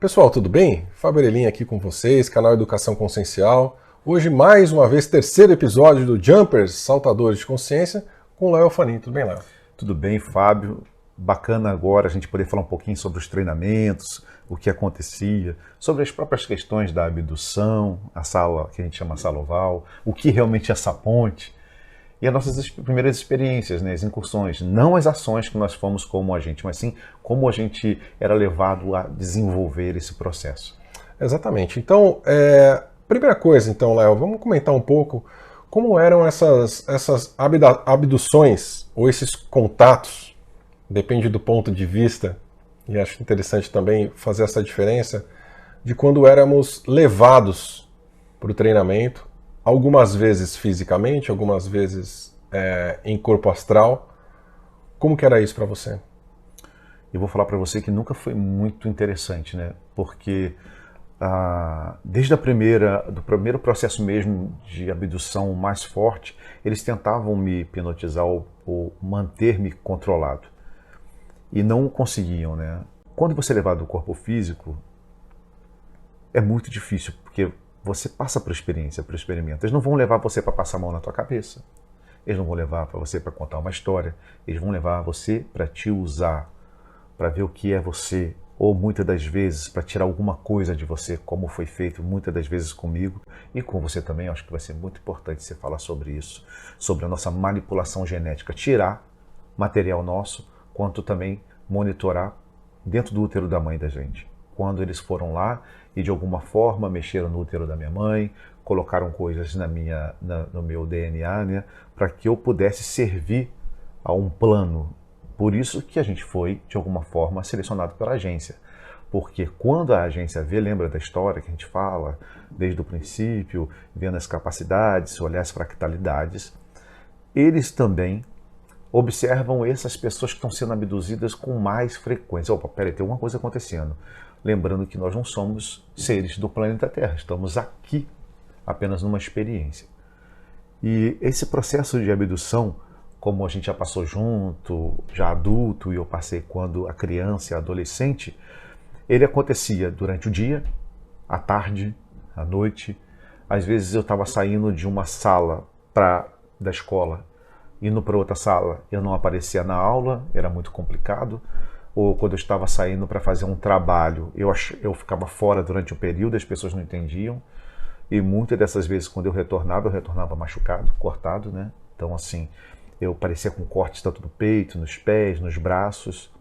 Pessoal, tudo bem? Fabrelinha aqui com vocês, canal Educação Consciencial. Hoje, mais uma vez, terceiro episódio do Jumpers, Saltadores de Consciência, com o Léo Fanin. Tudo bem, Léo? Tudo bem, Fábio. Bacana agora a gente poder falar um pouquinho sobre os treinamentos, o que acontecia, sobre as próprias questões da abdução, a sala que a gente chama sala oval, o que realmente é essa ponte, e as nossas primeiras experiências, né, as incursões, não as ações que nós fomos como agente, mas sim como a gente era levado a desenvolver esse processo. Exatamente. Então, primeira coisa, então, Léo, vamos comentar um pouco como eram essas abduções, ou esses contatos, depende do ponto de vista, e acho interessante também fazer essa diferença, de quando éramos levados para o treinamento, algumas vezes fisicamente, algumas vezes em corpo astral. Como que era isso para você? Eu vou falar para você que nunca foi muito interessante, né? Porque desde do primeiro processo mesmo de abdução mais forte, eles tentavam me hipnotizar ou manter-me controlado. E não conseguiam, né? Quando você é levado do corpo físico, é muito difícil, porque você passa por experiência, por experimento. Eles não vão levar você para passar a mão na tua cabeça. Eles não vão levar para você para contar uma história. Eles vão levar você para te usar, para ver o que é você, ou muitas das vezes para tirar alguma coisa de você, como foi feito muitas das vezes comigo e com você também. Acho que vai ser muito importante você falar sobre isso, sobre a nossa manipulação genética, tirar material nosso, quanto também monitorar dentro do útero da mãe da gente. Quando eles foram lá e de alguma forma mexeram no útero da minha mãe, colocaram coisas no meu DNA, né, para que eu pudesse servir a um plano. Por isso que a gente foi, de alguma forma, selecionado pela agência. Porque quando a agência vê, lembra da história que a gente fala, desde o princípio, vendo as capacidades, olhar as fractalidades, eles também observam essas pessoas que estão sendo abduzidas com mais frequência. Opa, peraí, tem uma coisa acontecendo. Lembrando que nós não somos seres do planeta Terra, estamos aqui apenas numa experiência. E esse processo de abdução, como a gente já passou junto, já adulto, e eu passei quando a criança e a adolescente, ele acontecia durante o dia, à tarde, à noite. Às vezes eu estava saindo de uma sala da escola, indo para outra sala, eu não aparecia na aula, era muito complicado. Ou quando eu estava saindo para fazer um trabalho, eu ficava fora durante um período, as pessoas não entendiam. E muitas dessas vezes, quando eu retornava machucado, cortado, né? Então, assim, eu parecia com cortes tanto no peito, nos pés, nos braços.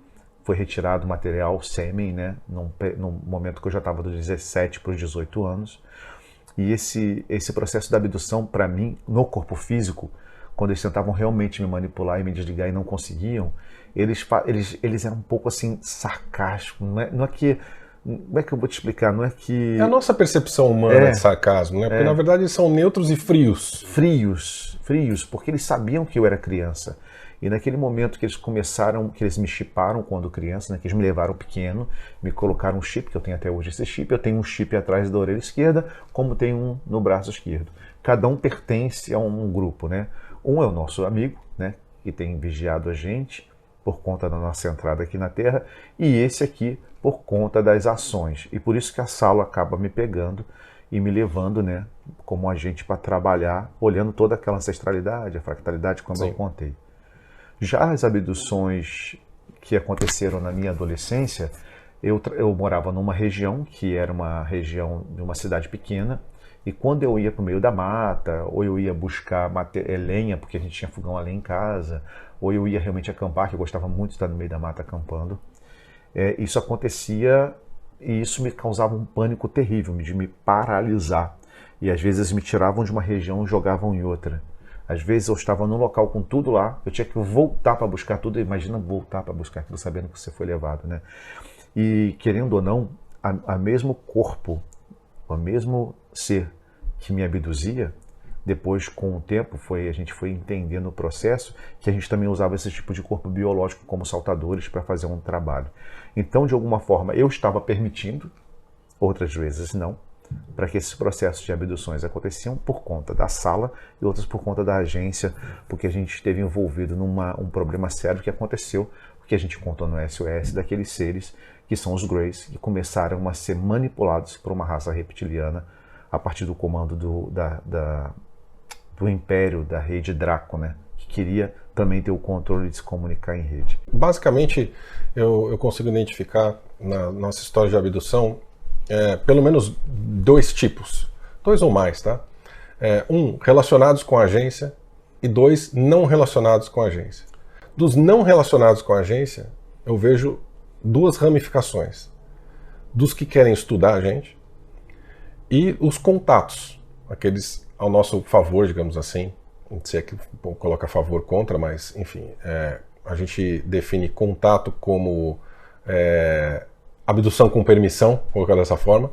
Foi retirado material sêmen, né? Num momento que eu já estava dos 17 para os 18 anos. E esse processo da abdução, para mim, no corpo físico, quando eles tentavam realmente me manipular e me desligar e não conseguiam, eles eram um pouco assim sarcásticos. Não é que... Como é que eu vou te explicar? Não é que... É a nossa percepção humana de sarcasmo, né? Porque na verdade eles são neutros e frios. Frios, porque eles sabiam que eu era criança. E naquele momento que eles começaram, que eles me chiparam quando criança, né, que eles me levaram pequeno, me colocaram um chip, que eu tenho até hoje esse chip, eu tenho um chip atrás da orelha esquerda, como tem um no braço esquerdo. Cada um pertence a um grupo, né? Um é o nosso amigo, né, que tem vigiado a gente por conta da nossa entrada aqui na Terra, e esse aqui por conta das ações. E por isso que a sala acaba me pegando e me levando, né, como agente para trabalhar, olhando toda aquela ancestralidade, a fractalidade, como eu contei. Já as abduções que aconteceram na minha adolescência, eu morava numa região que era uma região de uma cidade pequena, e quando eu ia para o meio da mata, ou eu ia buscar lenha, porque a gente tinha fogão a lenha em casa, ou eu ia realmente acampar, que eu gostava muito de estar no meio da mata acampando, isso acontecia e isso me causava um pânico terrível, de me paralisar. E às vezes me tiravam de uma região e jogavam em outra. Às vezes eu estava num local com tudo lá, eu tinha que voltar para buscar tudo. Imagina voltar para buscar aquilo sabendo que você foi levado, né? E querendo ou não, a mesmo corpo, o mesmo ser que me abduzia, depois com o tempo a gente foi entendendo o processo que a gente também usava esse tipo de corpo biológico como saltadores para fazer um trabalho. Então, de alguma forma, eu estava permitindo, outras vezes não, para que esses processos de abduções aconteciam por conta da sala e outras por conta da agência, porque a gente esteve envolvido num problema sério que aconteceu o que a gente contou no SOS, daqueles seres que são os Greys, que começaram a ser manipulados por uma raça reptiliana a partir do comando do Império, da rede Draco, né? Que queria também ter o controle de se comunicar em rede. Basicamente, eu consigo identificar na nossa história de abdução pelo menos 2 tipos, 2 ou mais, tá? Um, relacionados com a agência, e 2, não relacionados com a agência. Dos não relacionados com a agência, eu vejo 2 ramificações. Dos que querem estudar a gente e os contatos, aqueles ao nosso favor, digamos assim. Não sei que coloca favor contra, mas enfim, a gente define contato como abdução com permissão, colocar dessa forma,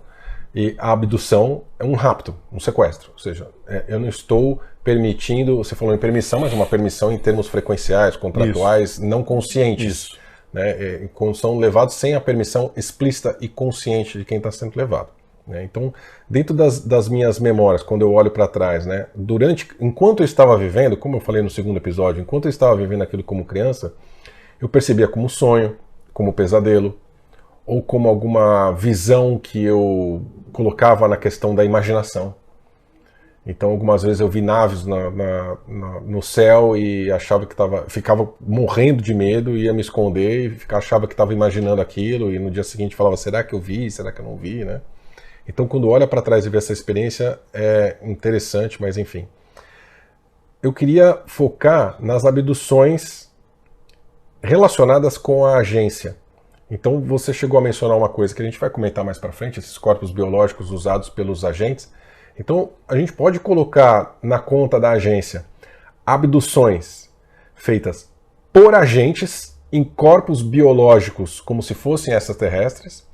e a abdução é um rapto, um sequestro, ou seja, eu não estou permitindo, você falou em permissão, mas uma permissão em termos frequenciais, contratuais, Isso. não conscientes, né, são levados sem a permissão explícita e consciente de quem está sendo levado. Né? Então, dentro das minhas memórias, quando eu olho para trás, né, enquanto eu estava vivendo, como eu falei no segundo episódio, enquanto eu estava vivendo aquilo como criança, eu percebia como sonho, como pesadelo, ou como alguma visão que eu colocava na questão da imaginação. Então, algumas vezes eu vi naves no céu e achava que ficava morrendo de medo, ia me esconder e achava que estava imaginando aquilo, e no dia seguinte falava, será que eu vi, será que eu não vi, né? Então, quando olha para trás e vê essa experiência, é interessante, mas enfim. Eu queria focar nas abduções relacionadas com a agência. Então, você chegou a mencionar uma coisa que a gente vai comentar mais para frente, esses corpos biológicos usados pelos agentes. Então, a gente pode colocar na conta da agência abduções feitas por agentes em corpos biológicos como se fossem extraterrestres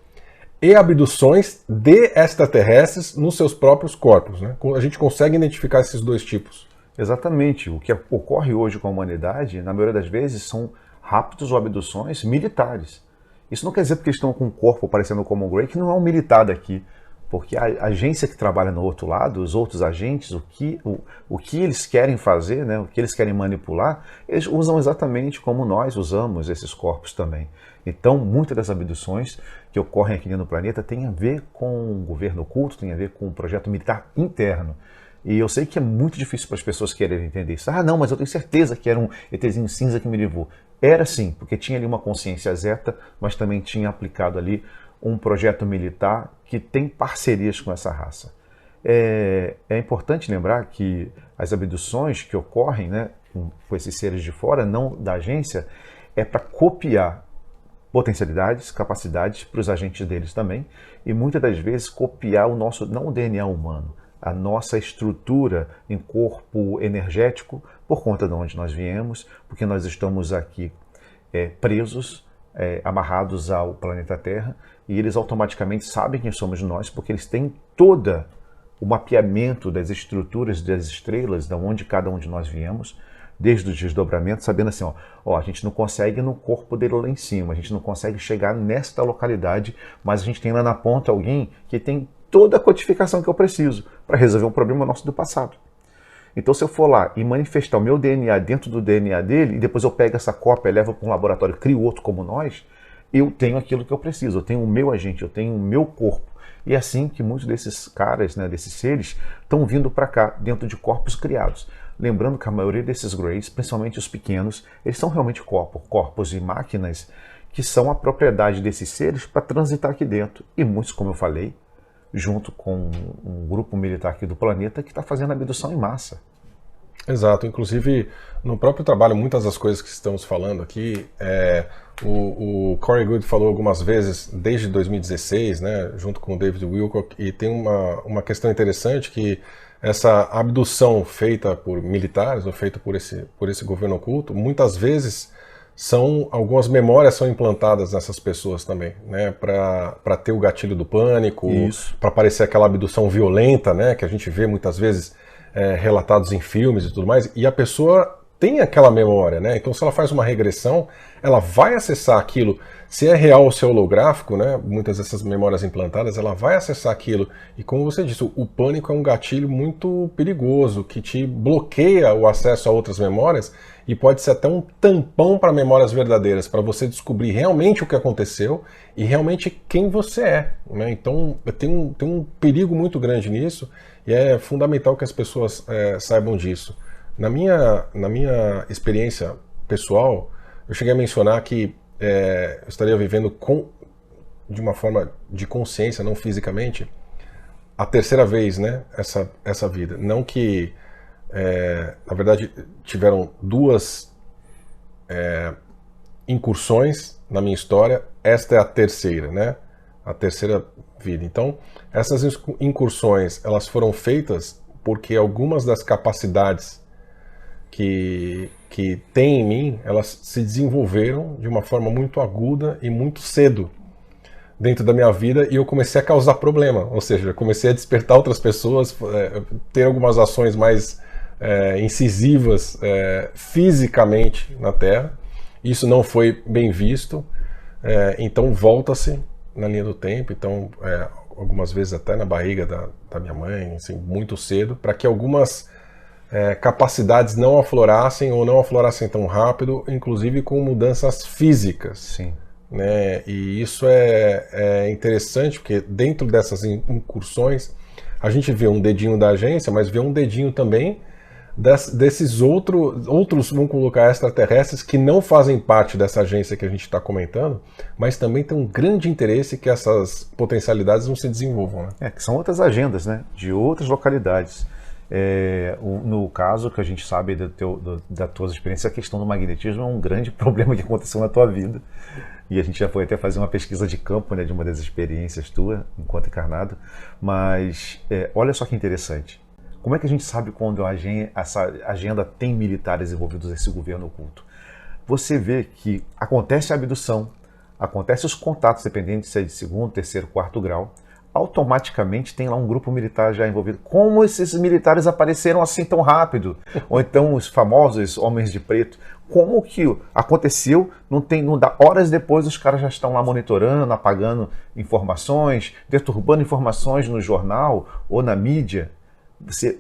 e abduções de extraterrestres nos seus próprios corpos. Né? A gente consegue identificar esses 2 tipos. Exatamente. O que ocorre hoje com a humanidade, na maioria das vezes, são raptos ou abduções militares. Isso não quer dizer porque eles estão com um corpo parecendo como o Grey, que não é um militar daqui. Porque a agência que trabalha no outro lado, os outros agentes, o que eles querem fazer, né, o que eles querem manipular, eles usam exatamente como nós usamos esses corpos também. Então, muitas das abduções que ocorrem aqui no planeta têm a ver com o governo oculto, tem a ver com o projeto militar interno. E eu sei que é muito difícil para as pessoas quererem entender isso. Ah, não, mas eu tenho certeza que era um ETzinho cinza que me levou. Era sim, porque tinha ali uma consciência zeta, mas também tinha aplicado ali um projeto militar que tem parcerias com essa raça. É importante lembrar que as abduções que ocorrem, né, com esses seres de fora, não da agência, é para copiar potencialidades, capacidades para os agentes deles também, e muitas das vezes copiar o nosso, não o DNA humano, a nossa estrutura em corpo energético por conta de onde nós viemos, porque nós estamos aqui presos, amarrados ao planeta Terra, e eles automaticamente sabem quem somos nós, porque eles têm todo o mapeamento das estruturas das estrelas, de onde cada um de nós viemos, desde os desdobramentos, sabendo assim, a gente não consegue ir no corpo dele lá em cima, a gente não consegue chegar nesta localidade, mas a gente tem lá na ponta alguém que tem toda a codificação que eu preciso para resolver um problema nosso do passado. Então, se eu for lá e manifestar o meu DNA dentro do DNA dele, e depois eu pego essa cópia, levo para um laboratório, crio outro como nós, eu tenho aquilo que eu preciso, eu tenho o meu agente, eu tenho o meu corpo. E é assim que muitos desses caras, né, desses seres, estão vindo para cá, dentro de corpos criados. Lembrando que a maioria desses Greys, principalmente os pequenos, eles são realmente corpos e máquinas que são a propriedade desses seres para transitar aqui dentro. E muitos, como eu falei, junto com um grupo militar aqui do planeta que está fazendo abdução em massa. Exato, inclusive no próprio trabalho, muitas das coisas que estamos falando aqui, o Corey Goode falou algumas vezes, desde 2016, né, junto com o David Wilcock, e tem uma questão interessante que essa abdução feita por militares, ou feita por esse governo oculto, muitas vezes algumas memórias são implantadas nessas pessoas também, né, para ter o gatilho do pânico, para parecer aquela abdução violenta, né, que a gente vê muitas vezes relatados em filmes e tudo mais, e a pessoa tem aquela memória, né? Então, se ela faz uma regressão, ela vai acessar aquilo, se é real ou se é holográfico, né? Muitas dessas memórias implantadas, ela vai acessar aquilo. E como você disse, o pânico é um gatilho muito perigoso, que te bloqueia o acesso a outras memórias, e pode ser até um tampão para memórias verdadeiras, para você descobrir realmente o que aconteceu e realmente quem você é, né? Então tem um perigo muito grande nisso e é fundamental que as pessoas saibam disso. Na minha experiência pessoal, eu cheguei a mencionar que eu estaria vivendo de uma forma de consciência, não fisicamente, a terceira vez, né, essa vida. Não que, na verdade, tiveram duas incursões na minha história, esta é a terceira, né, a terceira vida. Então, essas incursões, elas foram feitas porque algumas das capacidades que tem em mim, elas se desenvolveram de uma forma muito aguda e muito cedo dentro da minha vida e eu comecei a causar problema, ou seja, eu comecei a despertar outras pessoas, ter algumas ações mais incisivas fisicamente na Terra. Isso não foi bem visto, então volta-se na linha do tempo, então algumas vezes até na barriga da minha mãe, assim, muito cedo, para que algumas capacidades não aflorassem ou não aflorassem tão rápido, inclusive com mudanças físicas. Sim. Né? E isso é interessante, porque dentro dessas incursões a gente vê um dedinho da agência, mas vê um dedinho também desses outros, vamos colocar, extraterrestres que não fazem parte dessa agência que a gente está comentando, mas também tem um grande interesse que essas potencialidades não se desenvolvam. Né? Que são outras agendas, né? De outras localidades. No caso que a gente sabe da tua experiência, a questão do magnetismo é um grande problema que aconteceu na tua vida. E a gente já foi até fazer uma pesquisa de campo, né, de uma das experiências tua, enquanto encarnado. Mas olha só que interessante. Como é que a gente sabe quando essa agenda tem militares envolvidos nesse governo oculto? Você vê que acontece a abdução, acontece os contatos, dependendo se é de segundo, terceiro, quarto grau, automaticamente tem lá um grupo militar já envolvido. Como esses militares apareceram assim tão rápido? Ou então os famosos homens de preto. Como que aconteceu? Não dá horas depois, os caras já estão lá monitorando, apagando informações, deturbando informações no jornal ou na mídia. Você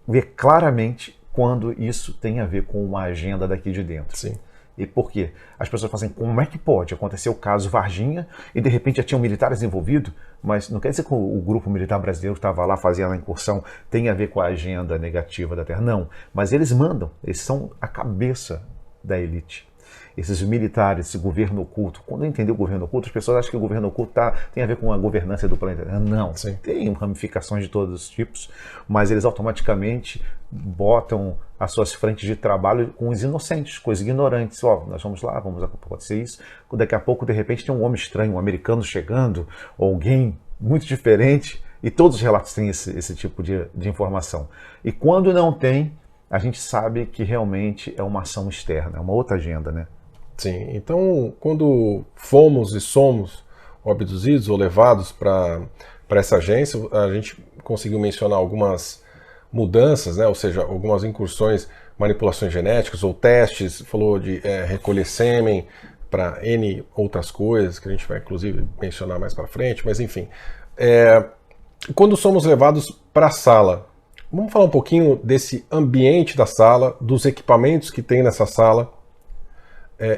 vê claramente quando isso tem a ver com uma agenda daqui de dentro. Sim. E por quê? As pessoas falam assim, como é que pode acontecer o caso Varginha e de repente já tinham militares envolvidos? Mas não quer dizer que o grupo militar brasileiro que estava lá fazendo a incursão tem a ver com a agenda negativa da Terra. Não, mas eles mandam, eles são a cabeça da elite. Esses militares, esse governo oculto, quando eu entender o governo oculto, as pessoas acham que o governo oculto tem a ver com a governança do planeta. Não, Sim. Tem ramificações de todos os tipos, mas eles automaticamente botam as suas frentes de trabalho com os inocentes, com os ignorantes. Nós vamos lá, vamos acontecer isso. Daqui a pouco, de repente, tem um homem estranho, um americano chegando, ou alguém muito diferente, e todos os relatos têm esse tipo de informação. E quando não tem, a gente sabe que realmente é uma ação externa, é uma outra agenda, né? Sim, então quando fomos e somos abduzidos ou levados para essa agência, a gente conseguiu mencionar algumas mudanças, né? Ou seja, algumas incursões, manipulações genéticas ou testes, falou de recolher sêmen para N outras coisas, que a gente vai inclusive mencionar mais para frente, mas enfim. Quando somos levados para a sala, vamos falar um pouquinho desse ambiente da sala, dos equipamentos que tem nessa sala,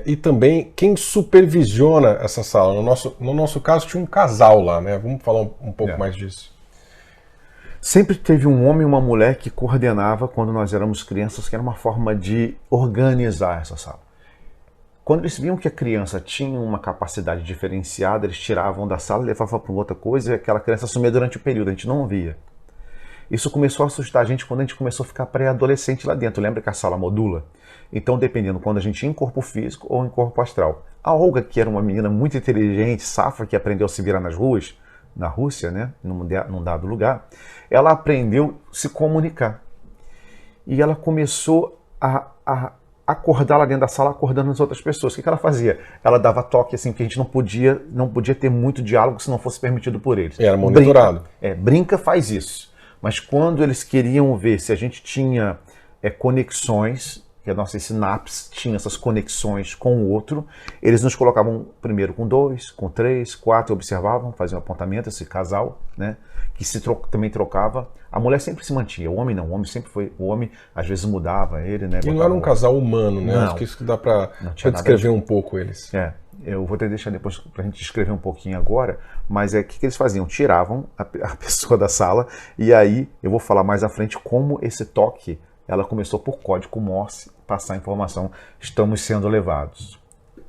e também quem supervisiona essa sala. No nosso caso tinha um casal lá, né? Vamos falar um pouco mais disso. Sempre teve um homem e uma mulher que coordenava quando nós éramos crianças, que era uma forma de organizar essa sala. Quando eles viam que a criança tinha uma capacidade diferenciada, eles tiravam da sala, levavam para outra coisa e aquela criança sumia durante o período, a gente não via. Isso começou a assustar a gente quando a gente começou a ficar pré-adolescente lá dentro. Lembra que a sala modula? Então, dependendo quando a gente ia em corpo físico ou em corpo astral. A Olga, que era uma menina muito inteligente, safra, que aprendeu a se virar nas ruas, na Rússia, né, num dado lugar, ela aprendeu a se comunicar. E ela começou a acordar lá dentro da sala, acordando as outras pessoas. O que ela fazia? Ela dava toque, assim, que a gente não podia ter muito diálogo se não fosse permitido por eles. Era monitorado. Brinca faz isso. Mas quando eles queriam ver se a gente tinha conexões que as nossas sinapses tinham essas conexões com o outro, eles nos colocavam primeiro com 2, com 3, 4, observavam, faziam um apontamento, esse casal, né, que também trocava. A mulher sempre se mantinha, o homem não, o homem sempre foi, o homem às vezes mudava ele, né. E não era um casal humano, né? Não. Acho que isso que dá para descrever um pouco eles. Eu vou até deixar depois para a gente descrever um pouquinho agora, mas o que eles faziam? Tiravam a pessoa da sala, e aí eu vou falar mais à frente como esse toque, ela começou por código Morse, passar a informação, estamos sendo levados,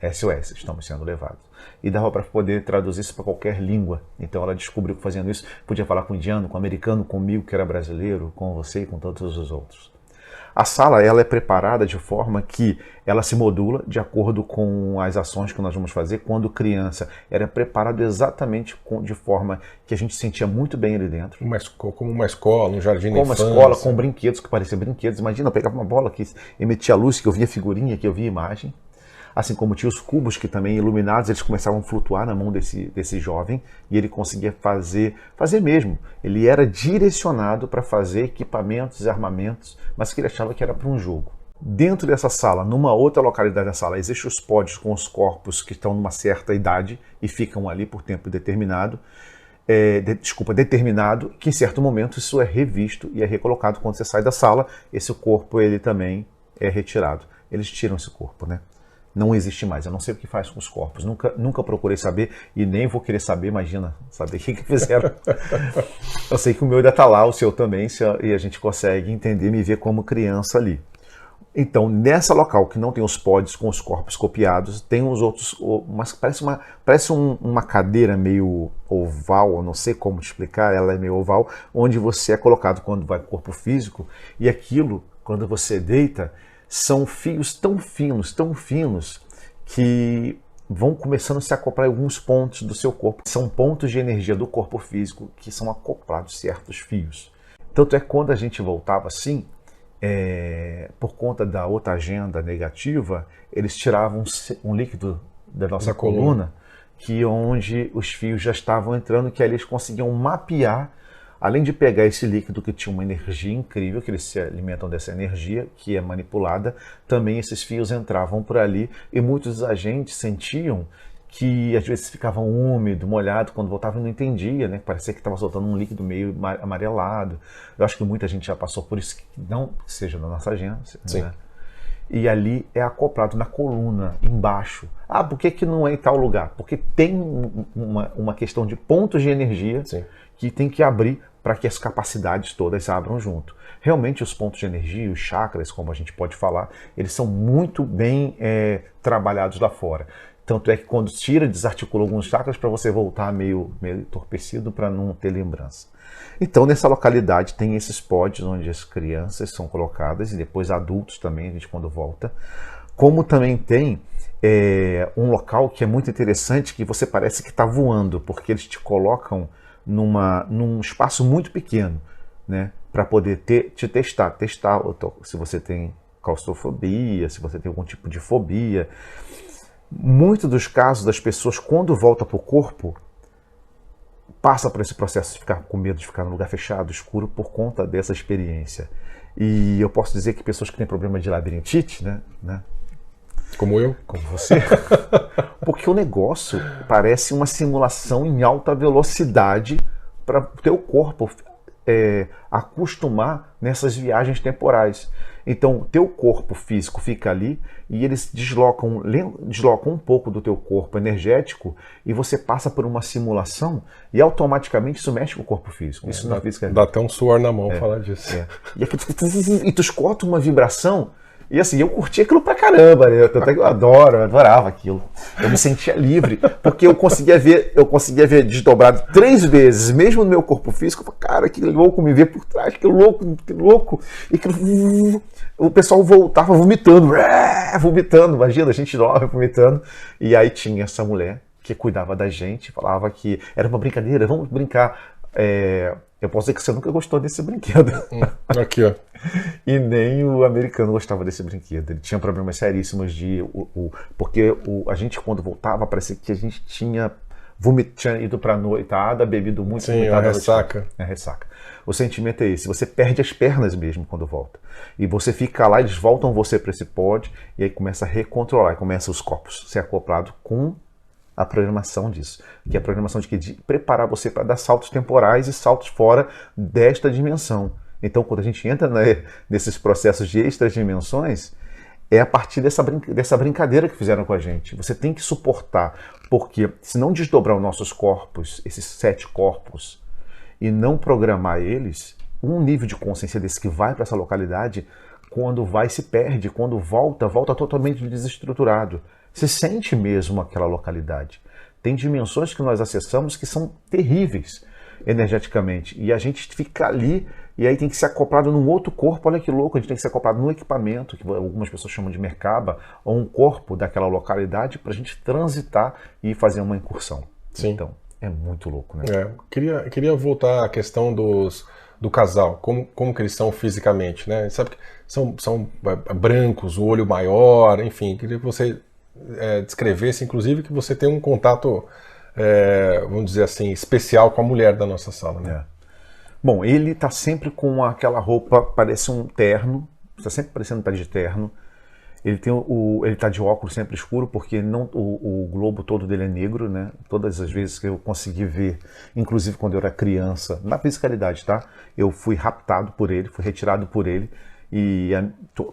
SOS, estamos sendo levados. E dava para poder traduzir isso para qualquer língua. Então ela descobriu que fazendo isso, podia falar com o indiano, com o americano, comigo que era brasileiro, com você e com todos os outros. A sala ela é preparada de forma que ela se modula de acordo com as ações que nós vamos fazer. Quando criança, era preparado exatamente de forma que a gente sentia muito bem ali dentro. Como uma escola, um jardim de infância. Como uma escola, com brinquedos que pareciam brinquedos. Imagina, eu pegava uma bola que emitia luz, que eu via figurinha, que eu via imagem. Assim como tinha os cubos que também iluminados, eles começavam a flutuar na mão desse jovem e ele conseguia fazer mesmo. Ele era direcionado para fazer equipamentos e armamentos, mas que ele achava que era para um jogo. Dentro dessa sala, numa outra localidade da sala, existem os pódios com os corpos que estão numa certa idade e ficam ali por tempo determinado. Determinado, que em certo momento isso é revisto e é recolocado. Quando você sai da sala, esse corpo ele também é retirado. Eles tiram esse corpo, né? Não existe mais. Eu não sei o que faz com os corpos. Nunca procurei saber e nem vou querer saber. Imagina, saber o que fizeram. Eu sei que o meu ainda está lá, o seu também, e a gente consegue entender, me ver como criança ali. Então, nessa local que não tem os pódios com os corpos copiados, tem os outros, mas parece uma cadeira meio oval, eu não sei como te explicar, ela é meio oval, onde você é colocado quando vai corpo físico, e aquilo, quando você deita, são fios tão finos, que vão começando a se acoplar em alguns pontos do seu corpo. São pontos de energia do corpo físico que são acoplados certos fios. Tanto é que quando a gente voltava assim, por conta da outra agenda negativa, eles tiravam um líquido da nossa coluna, que onde os fios já estavam entrando, que aí eles conseguiam mapear. Além de pegar esse líquido que tinha uma energia incrível, que eles se alimentam dessa energia, que é manipulada, também esses fios entravam por ali e muitos agentes sentiam que às vezes ficavam úmido, molhado, quando voltava não entendia, né? Parecia que estava soltando um líquido meio amarelado. Eu acho que muita gente já passou por isso, que não seja na nossa agência. Sim. Né? E ali é acoplado na coluna, embaixo. Ah, por que não é em tal lugar? Porque tem uma questão de pontos de energia. Sim. Que tem que abrir para que as capacidades todas abram junto. Realmente os pontos de energia, os chakras, como a gente pode falar, eles são muito bem trabalhados lá fora. Tanto é que quando tira, desarticula alguns chakras para você voltar meio entorpecido para não ter lembrança. Então nessa localidade tem esses pódios onde as crianças são colocadas e depois adultos também, a gente quando volta. Como também tem um local que é muito interessante, que você parece que está voando, porque eles te colocam num espaço muito pequeno, né, para poder te testar se você tem claustrofobia, se você tem algum tipo de fobia. Muitos dos casos das pessoas, quando volta para o corpo, passa por esse processo de ficar com medo de ficar num lugar fechado, escuro, por conta dessa experiência. E eu posso dizer que pessoas que têm problema de labirintite, né? Como eu? Como você. Porque o negócio parece uma simulação em alta velocidade para o teu corpo acostumar nessas viagens temporais. Então, o teu corpo físico fica ali e eles deslocam um pouco do teu corpo energético e você passa por uma simulação e automaticamente isso mexe com o corpo físico. Isso na física. Dá até um suor na mão falar disso. E tu escuta uma vibração. E assim, eu curti aquilo pra caramba, né? Eu adorava aquilo. Eu me sentia livre, porque eu conseguia ver desdobrado 3 vezes, mesmo no meu corpo físico. Eu falei, cara, que louco me ver por trás, que louco. E o pessoal voltava vomitando, imagina, a gente nova vomitando. E aí tinha essa mulher que cuidava da gente, falava que era uma brincadeira, vamos brincar. Eu posso dizer que você nunca gostou desse brinquedo. Aqui, ó. E nem o americano gostava desse brinquedo. Ele tinha problemas seríssimos porque a gente, quando voltava, parecia que a gente tinha tinha ido para a noitada, bebido muito, Sim, a ressaca. É ressaca. O sentimento é esse, você perde as pernas mesmo quando volta. E você fica lá, eles voltam você para esse pod, e aí começa a recontrolar, e começa os corpos a ser acoplados com a programação disso. Que é a programação de, de preparar você para dar saltos temporais e saltos fora desta dimensão. Então, quando a gente entra nesses processos de extras dimensões, é a partir dessa brincadeira que fizeram com a gente. Você tem que suportar, porque se não desdobrar os nossos corpos, esses 7 corpos, e não programar eles, um nível de consciência desse que vai para essa localidade, quando vai se perde, quando volta totalmente desestruturado. Você sente mesmo aquela localidade. Tem dimensões que nós acessamos que são terríveis energeticamente, e a gente fica ali, e aí tem que ser acoplado num outro corpo. Olha que louco, a gente tem que ser acoplado num equipamento, que algumas pessoas chamam de Merkaba, ou um corpo daquela localidade, para a gente transitar e fazer uma incursão. Sim. Então, é muito louco, né? Queria voltar à questão do casal, como que eles são fisicamente, né? Sabe que são brancos, o olho maior, enfim, queria que você descrevesse, inclusive, que você tem um contato, vamos dizer assim, especial com a mulher da nossa sala, né? Bom, ele está sempre com aquela roupa, parece um terno, está sempre parecendo estar de terno. Ele está de óculos sempre escuro, porque o globo todo dele é negro, né? Todas as vezes que eu consegui ver, inclusive quando eu era criança, na fiscalidade, tá? Eu fui raptado por ele, fui retirado por ele. E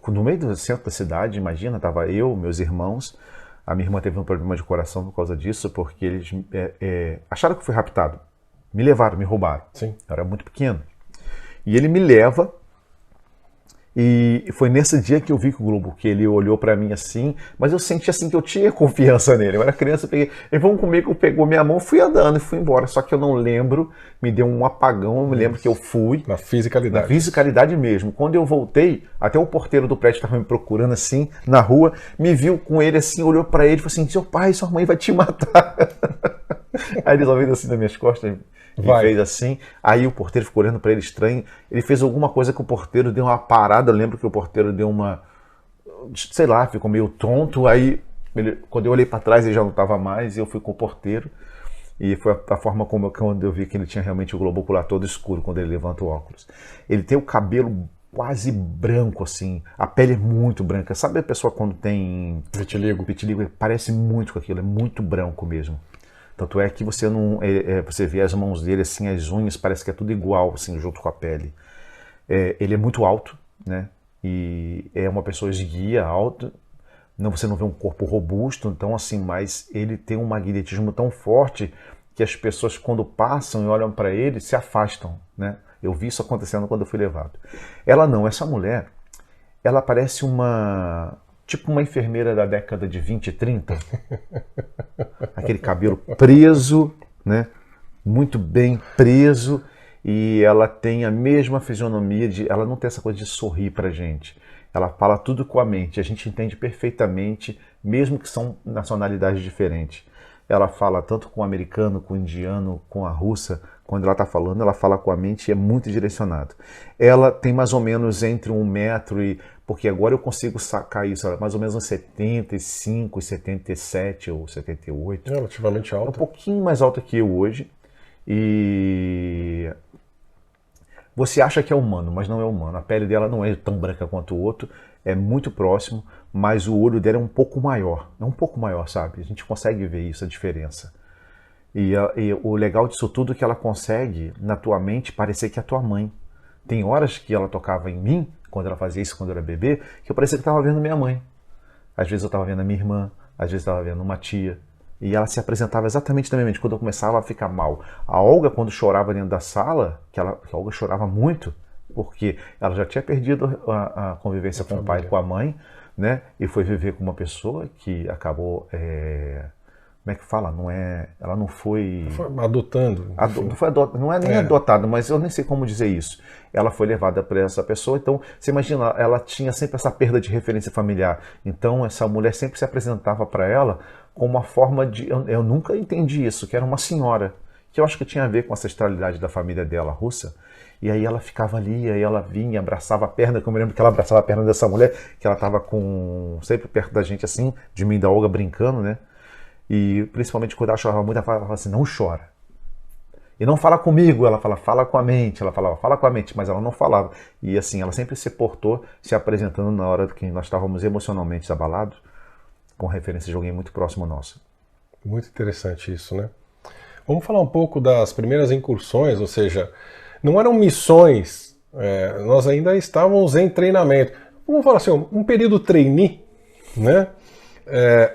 no meio do centro da cidade, imagina, estava eu, meus irmãos. A minha irmã teve um problema de coração por causa disso, porque eles acharam que eu fui raptado. Me levaram, me roubaram. Sim. Eu era muito pequeno. E ele me leva. E foi nesse dia que eu vi que o Globo, que ele olhou pra mim assim, mas eu senti assim que eu tinha confiança nele. Eu era criança, eu peguei, ele vamos comigo, pegou minha mão, fui andando e fui embora. Só que eu não lembro, me deu um apagão, eu me lembro que eu fui. Na fisicalidade. Na fisicalidade mesmo. Quando eu voltei, até o porteiro do prédio estava me procurando assim, na rua, me viu com ele assim, olhou pra ele e falou assim, seu pai, sua mãe vai te matar. Aí ele ouviu assim nas minhas costas, e fez assim, aí o porteiro ficou olhando para ele estranho, ele fez alguma coisa que o porteiro deu uma parada, eu lembro que o porteiro deu uma, sei lá, ficou meio tonto, aí quando eu olhei para trás ele já não estava mais, e eu fui com o porteiro, e foi a forma quando eu vi que ele tinha realmente o globo ocular todo escuro, quando ele levanta o óculos. Ele tem o cabelo quase branco, assim, a pele é muito branca, sabe a pessoa quando tem vitiligo, parece muito com aquilo, é muito branco mesmo. Tanto é que você não, você vê as mãos dele, assim, as unhas, parece que é tudo igual, assim, junto com a pele. Ele é muito alto, né? E é uma pessoa esguia, alta. Não, você não vê um corpo robusto, então, assim, mas ele tem um magnetismo tão forte que as pessoas, quando passam e olham para ele, se afastam, né? Eu vi isso acontecendo quando eu fui levado. Ela não, essa mulher, ela parece tipo uma enfermeira da década de 20 e 30. Aquele cabelo preso, né? Muito bem preso, e ela tem a mesma fisionomia ela não tem essa coisa de sorrir pra gente. Ela fala tudo com a mente, a gente entende perfeitamente, mesmo que são nacionalidades diferentes. Ela fala tanto com o americano, com o indiano, com a russa. Quando ela está falando, ela fala com a mente e é muito direcionado. Ela tem mais ou menos entre 1 metro e... Porque agora eu consigo sacar isso, mais ou menos uns 75, 77 ou 78. Relativamente alta. É um pouquinho mais alta que eu hoje. E... Você acha que é humano, mas não é humano. A pele dela não é tão branca quanto o outro, é muito próximo, mas o olho dela é um pouco maior. É um pouco maior, sabe? A gente consegue ver isso, a diferença. E o legal disso tudo é que ela consegue, na tua mente, parecer que é a tua mãe. Tem horas que ela tocava em mim, quando ela fazia isso quando eu era bebê, que eu parecia que estava vendo minha mãe. Às vezes eu estava vendo a minha irmã, às vezes eu estava vendo uma tia. E ela se apresentava exatamente na minha mente, quando eu começava a ficar mal. A Olga, quando chorava dentro da sala, que a Olga chorava muito, porque ela já tinha perdido a convivência com o pai e com a mãe, né? E foi viver com uma pessoa que acabou... Como é que fala? Ela não foi... Adotando. Não é nem adotada, mas eu nem sei como dizer isso. Ela foi levada para essa pessoa, então você imagina, ela tinha sempre essa perda de referência familiar. Então essa mulher sempre se apresentava para ela como uma forma de... Eu nunca entendi isso, que era uma senhora, que eu acho que tinha a ver com a ancestralidade da família dela, russa. E aí ela ficava ali, aí ela vinha, abraçava a perna, que eu me lembro que ela abraçava a perna dessa mulher, que ela estava sempre perto da gente assim, de mim e da Olga brincando, né? E principalmente quando ela chorava muito, ela falava assim, não chora. E não fala comigo, ela fala com a mente. Ela falava, fala com a mente, mas ela não falava. E assim, ela sempre se portou, se apresentando na hora que nós estávamos emocionalmente abalados, com referência de alguém muito próximo nosso. Muito interessante isso, né? Vamos falar um pouco das primeiras incursões, ou seja, não eram missões, nós ainda estávamos em treinamento. Vamos falar assim, um período trainee, né?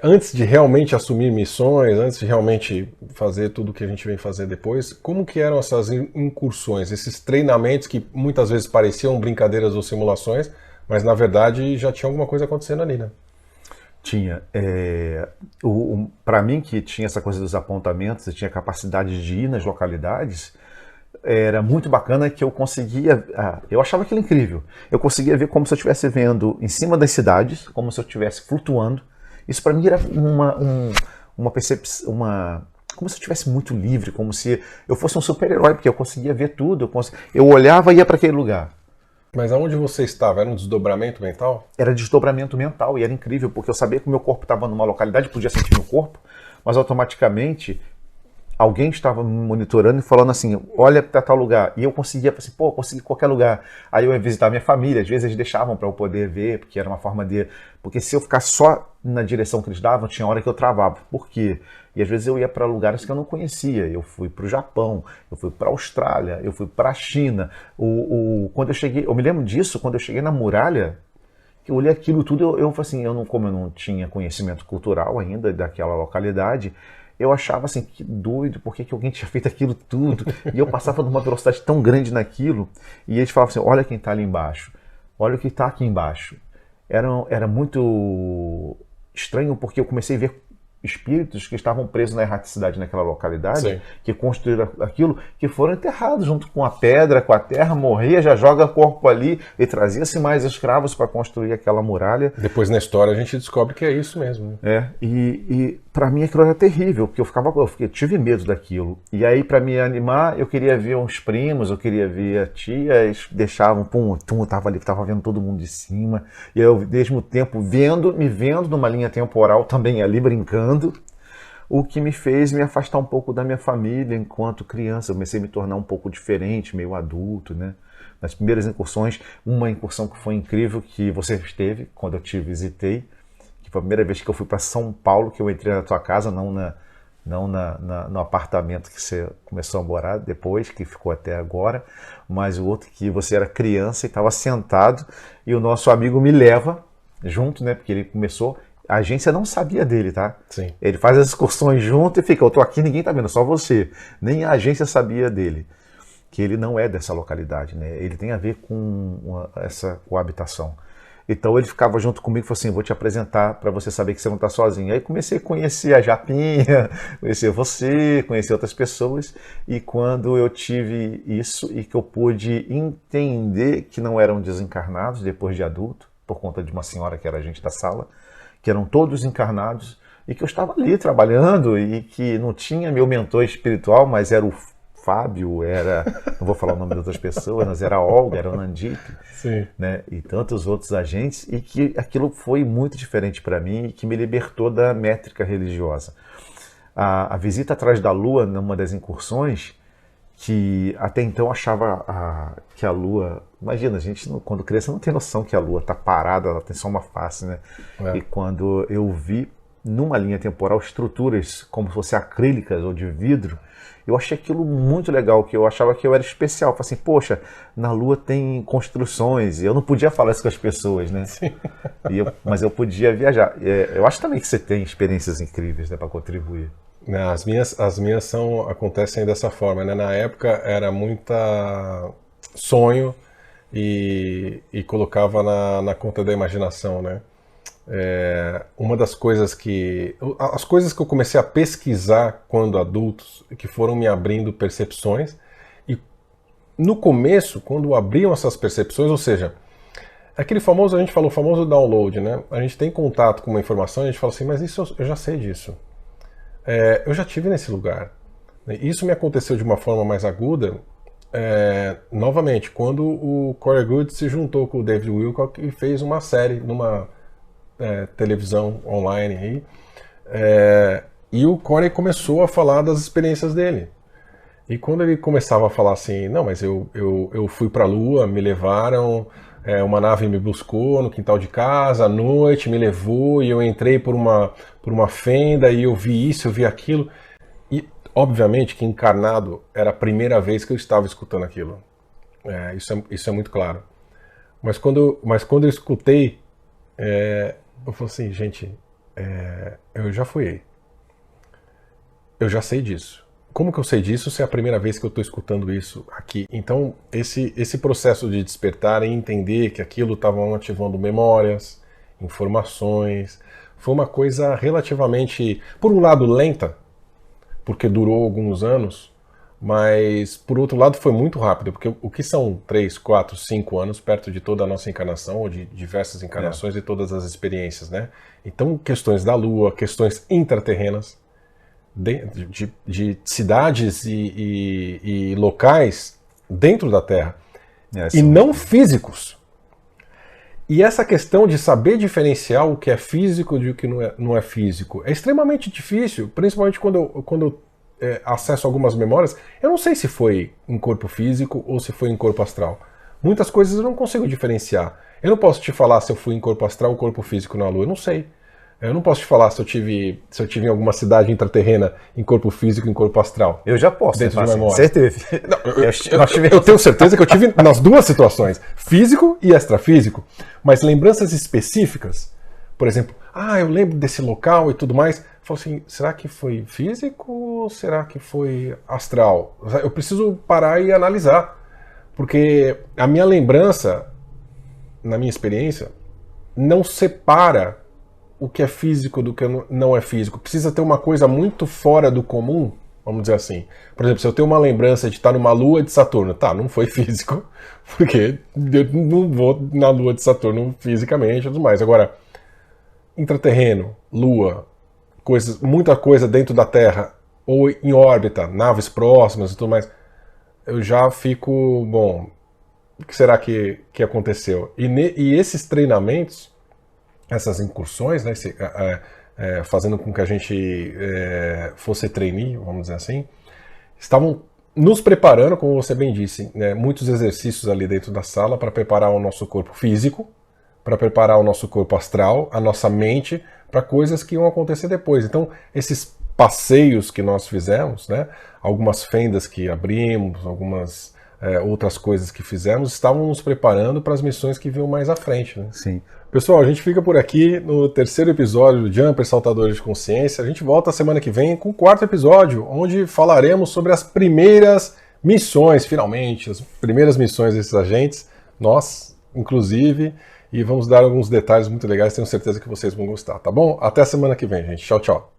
Antes de realmente assumir missões, antes de realmente fazer tudo o que a gente vem fazer depois, como que eram essas incursões, esses treinamentos que muitas vezes pareciam brincadeiras ou simulações, mas na verdade já tinha alguma coisa acontecendo ali, né? Tinha. Para mim, que tinha essa coisa dos apontamentos, eu tinha capacidade de ir nas localidades, era muito bacana que eu conseguia... eu achava aquilo incrível. Eu conseguia ver como se eu estivesse vendo em cima das cidades, como se eu estivesse flutuando. Isso para mim era uma percepção... como se eu estivesse muito livre, como se eu fosse um super-herói, porque eu conseguia ver tudo. Eu olhava e ia para aquele lugar. Mas aonde você estava? Era um desdobramento mental? Era desdobramento mental e era incrível, porque eu sabia que o meu corpo estava numa localidade, podia sentir meu corpo, mas automaticamente alguém estava me monitorando e falando assim, olha para tal lugar. E eu conseguia, assim, pô, consegui qualquer lugar. Aí eu ia visitar minha família, às vezes eles deixavam para eu poder ver, porque era uma forma de... Porque se eu ficar só na direção que eles davam, tinha hora que eu travava. Por quê? E às vezes eu ia para lugares que eu não conhecia. Eu fui para o Japão, eu fui para a Austrália, eu fui para a China. Quando eu cheguei, eu me lembro disso, quando eu cheguei na muralha, que eu olhei aquilo tudo, eu falei assim, como eu não tinha conhecimento cultural ainda daquela localidade, eu achava assim, que doido, por que alguém tinha feito aquilo tudo? E eu passava numa velocidade tão grande naquilo, e eles falavam assim, olha quem está ali embaixo, olha o que está aqui embaixo. Era muito estranho, porque eu comecei a ver espíritos que estavam presos na erraticidade naquela localidade, sim, que construíram aquilo, que foram enterrados junto com a pedra, com a terra, morria, já joga o corpo ali, e trazia-se mais escravos para construir aquela muralha. Depois na história a gente descobre que é isso mesmo. Né? E para mim aquilo era terrível, porque eu tive medo daquilo. E aí, para me animar, eu queria ver uns primos, eu queria ver a tia, eles deixavam, eu tava vendo todo mundo de cima, e eu, ao mesmo tempo, me vendo numa linha temporal também ali, brincando, o que me fez me afastar um pouco da minha família enquanto criança. Eu comecei a me tornar um pouco diferente, meio adulto, né? Nas primeiras incursões, uma incursão que foi incrível, que você esteve, quando eu te visitei, que foi a primeira vez que eu fui para São Paulo, que eu entrei na tua casa, não no apartamento que você começou a morar depois, que ficou até agora, mas o outro que você era criança e estava sentado, e o nosso amigo me leva junto, né? Porque ele começou... A agência não sabia dele, tá? Sim. Ele faz as excursões junto e fica, eu tô aqui, ninguém tá vendo, só você. Nem a agência sabia dele, que ele não é dessa localidade, né? Ele tem a ver com essa coabitação. Então ele ficava junto comigo e falou assim, vou te apresentar para você saber que você não tá sozinho. Aí comecei a conhecer a Japinha, conhecer você, conhecer outras pessoas, e quando eu tive isso e que eu pude entender que não eram desencarnados depois de adulto, por conta de uma senhora que era agente da sala, que eram todos encarnados, e que eu estava ali trabalhando, e que não tinha meu mentor espiritual, mas era o Fábio, não vou falar o nome de outras pessoas, mas era a Olga, era o Nandip, né, e tantos outros agentes, e que aquilo foi muito diferente para mim, e que me libertou da métrica religiosa. A visita atrás da Lua, numa das incursões, que até então achava que a Lua... Imagina, a gente quando criança não tem noção que a Lua está parada, ela tem só uma face, né? É. E quando eu vi numa linha temporal estruturas como se fossem acrílicas ou de vidro, eu achei aquilo muito legal, que eu achava que eu era especial. Eu falei assim, poxa, na Lua tem construções, e eu não podia falar isso com as pessoas, né? Mas eu podia viajar. Eu acho também que você tem experiências incríveis, né, para contribuir. As minhas acontecem dessa forma, né? Na época era muita sonho e colocava na conta da imaginação, né? Uma das coisas as coisas que eu comecei a pesquisar quando adultos, que foram me abrindo percepções, e no começo, quando abriam essas percepções, ou seja, aquele famoso, a gente falou, o famoso download, né? A gente tem contato com uma informação e a gente fala assim, mas isso eu já sei disso. Eu já estive nesse lugar. Isso me aconteceu de uma forma mais aguda, novamente, quando o Corey Goode se juntou com o David Wilcock e fez uma série numa televisão online aí, E o Corey começou a falar das experiências dele. E quando ele começava a falar assim, não, mas eu fui para a Lua, me levaram, uma nave me buscou no quintal de casa, à noite me levou e eu entrei por uma fenda e eu vi isso, eu vi aquilo. E, obviamente, que encarnado era a primeira vez que eu estava escutando aquilo. Isso é muito claro. Mas quando eu escutei, eu falei assim, gente, eu já fui aí. Eu já sei disso. Como que eu sei disso se é a primeira vez que eu estou escutando isso aqui? Então, esse processo de despertar e entender que aquilo estava ativando memórias, informações, foi uma coisa relativamente, por um lado, lenta, porque durou alguns anos, mas, por outro lado, foi muito rápido, porque o que são 3, 4, 5 anos perto de toda a nossa encarnação, ou de diversas encarnações e todas as experiências, né? Então, questões da Lua, questões intraterrenas, de cidades e locais dentro da Terra, e não físicos. E essa questão de saber diferenciar o que é físico de o que não é físico é extremamente difícil, principalmente quando eu acesso algumas memórias. Eu não sei se foi em corpo físico ou se foi em corpo astral. Muitas coisas eu não consigo diferenciar. Eu não posso te falar se eu fui em corpo astral ou corpo físico na Lua, eu não sei. Eu não posso te falar se eu tive em alguma cidade intraterrena em corpo físico e em corpo astral. Eu já posso, dentro de memória. Você teve. Eu tenho certeza que eu tive nas duas situações, físico e extrafísico. Mas lembranças específicas, por exemplo, eu lembro desse local e tudo mais. Eu falo assim, será que foi físico ou será que foi astral? Eu preciso parar e analisar. Porque a minha lembrança, na minha experiência, não separa o que é físico do que não é físico. Precisa ter uma coisa muito fora do comum, vamos dizer assim. Por exemplo, se eu tenho uma lembrança de estar numa lua de Saturno, não foi físico, porque eu não vou na lua de Saturno fisicamente e tudo mais. Agora, intraterreno, lua, muita coisa dentro da Terra, ou em órbita, naves próximas e tudo mais, eu já fico, bom, o que será que aconteceu? E esses treinamentos, essas incursões, né, fazendo com que a gente fosse trainee, vamos dizer assim, estavam nos preparando, como você bem disse, né, muitos exercícios ali dentro da sala para preparar o nosso corpo físico, para preparar o nosso corpo astral, a nossa mente, para coisas que iam acontecer depois. Então, esses passeios que nós fizemos, né, algumas fendas que abrimos, algumas outras coisas que fizemos, estavam nos preparando para as missões que vinham mais à frente. Né? Sim. Pessoal, a gente fica por aqui no terceiro episódio do Jumper Saltadores de Consciência. A gente volta a semana que vem com o quarto episódio, onde falaremos sobre as primeiras missões, finalmente, as primeiras missões desses agentes, nós, inclusive, e vamos dar alguns detalhes muito legais, tenho certeza que vocês vão gostar, tá bom? Até a semana que vem, gente. Tchau, tchau.